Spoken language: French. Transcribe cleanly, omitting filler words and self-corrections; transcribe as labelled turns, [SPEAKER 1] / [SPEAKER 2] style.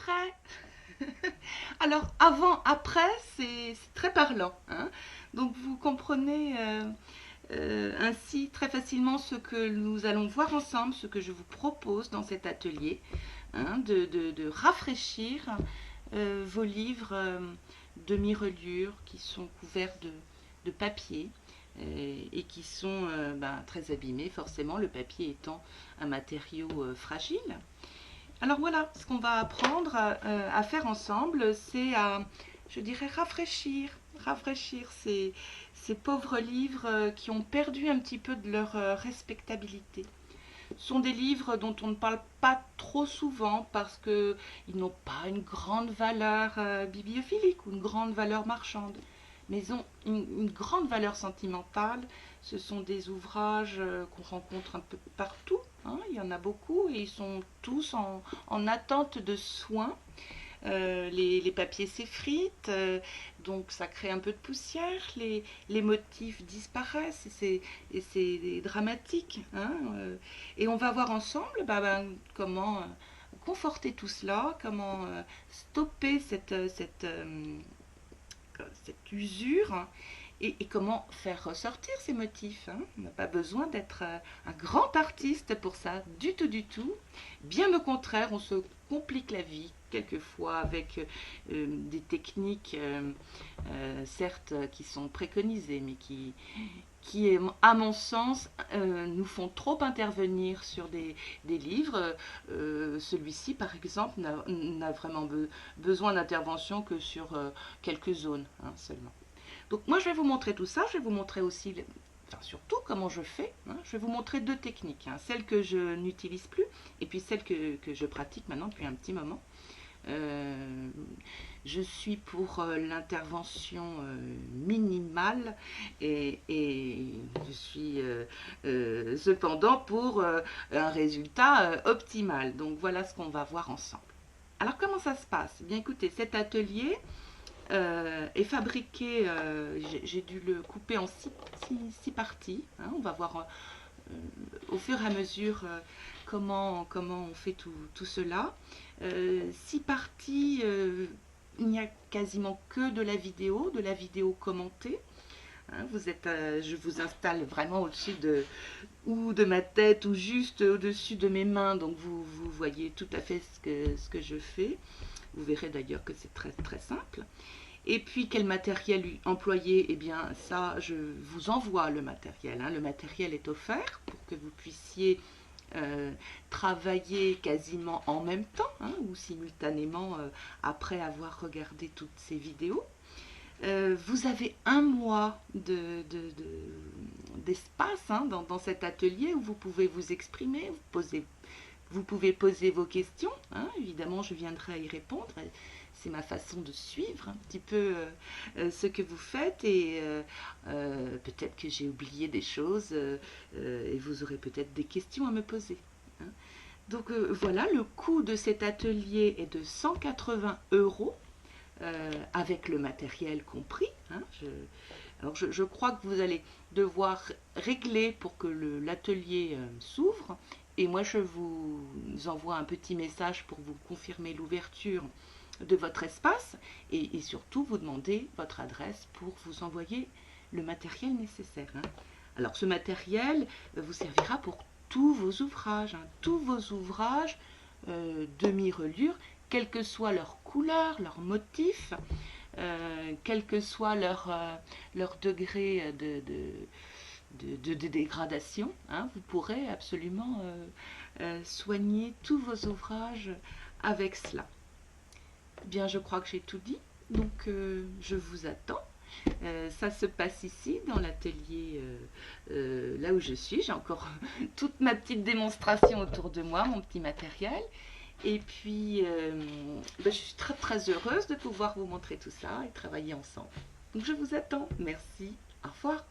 [SPEAKER 1] prêt. Alors, avant, après, c'est très parlant, hein. Donc, vous comprenez ainsi très facilement ce que nous allons voir ensemble, ce que je vous propose dans cet atelier, hein, de rafraîchir vos livres demi-reliure qui sont couverts de papier et qui sont très abîmés, forcément, le papier étant un matériau fragile. Alors voilà, ce qu'on va apprendre à faire ensemble, c'est à, je dirais, rafraîchir ces pauvres livres qui ont perdu un petit peu de leur respectabilité. Ce sont des livres dont on ne parle pas trop souvent parce qu'ils n'ont pas une grande valeur bibliophilique ou une grande valeur marchande, mais ils ont une grande valeur sentimentale. Ce sont des ouvrages qu'on rencontre un peu partout, hein. Il y en a beaucoup et ils sont tous en attente de soins. Les papiers s'effritent, donc ça crée un peu de poussière, les motifs disparaissent et c'est dramatique, hein. Et on va voir ensemble comment conforter tout cela, comment stopper cette usure et comment faire ressortir ces motifs, hein. On n'a pas besoin d'être un grand artiste pour ça, du tout, du tout. Bien au contraire, on se complique la vie quelquefois avec des techniques, certes, qui sont préconisées, mais qui à mon sens, nous font trop intervenir sur des livres. Celui-ci, par exemple, n'a vraiment besoin d'intervention que sur quelques zones, hein, seulement. Donc moi, je vais vous montrer tout ça. Je vais vous montrer aussi, enfin, surtout comment je fais, hein. Je vais vous montrer deux techniques, hein, celle que je n'utilise plus et puis celle que je pratique maintenant depuis un petit moment. Euh, je suis pour l'intervention minimale et je suis cependant pour un résultat optimal. Donc voilà ce qu'on va voir ensemble. Alors comment ça se passe? Eh bien écoutez, cet atelier est fabriqué, j'ai dû le couper en six parties, hein. On va voir au fur et à mesure comment on fait tout cela. Six parties, il n'y a quasiment que de la vidéo commentée, hein. Je vous installe vraiment au-dessus ou de ma tête ou juste au-dessus de mes mains, donc vous voyez tout à fait ce que je fais. Vous verrez d'ailleurs que c'est très très simple. Et puis quel matériel employer? Eh bien ça, je vous envoie le matériel, hein. Le matériel est offert pour que vous puissiez travailler quasiment en même temps, hein, ou simultanément après avoir regardé toutes ces vidéos. Vous avez un mois d'espace, hein, dans cet atelier où vous pouvez vous exprimer, vous pouvez poser vos questions, hein. Évidemment, je viendrai y répondre. C'est ma façon de suivre un petit peu ce que vous faites et peut-être que j'ai oublié des choses et vous aurez peut-être des questions à me poser, hein. Donc voilà, le coût de cet atelier est de 180 € avec le matériel compris, hein. Alors je crois que vous allez devoir régler pour que l'atelier s'ouvre. Et moi, je vous envoie un petit message pour vous confirmer l'ouverture de votre espace et surtout vous demander votre adresse pour vous envoyer le matériel nécessaire, hein. Alors, ce matériel vous servira pour tous vos ouvrages, hein, tous vos ouvrages demi-reliure, quelle que soit leur couleur, leur motif, quel que soit leur degré de dégradation, hein. Vous pourrez absolument soigner tous vos ouvrages avec cela. Bien, je crois que j'ai tout dit, donc je vous attends. Ça se passe ici, dans l'atelier, là où je suis. J'ai encore toute ma petite démonstration autour de moi, mon petit matériel. Et puis, je suis très très heureuse de pouvoir vous montrer tout ça et travailler ensemble. Donc je vous attends. Merci. Au revoir.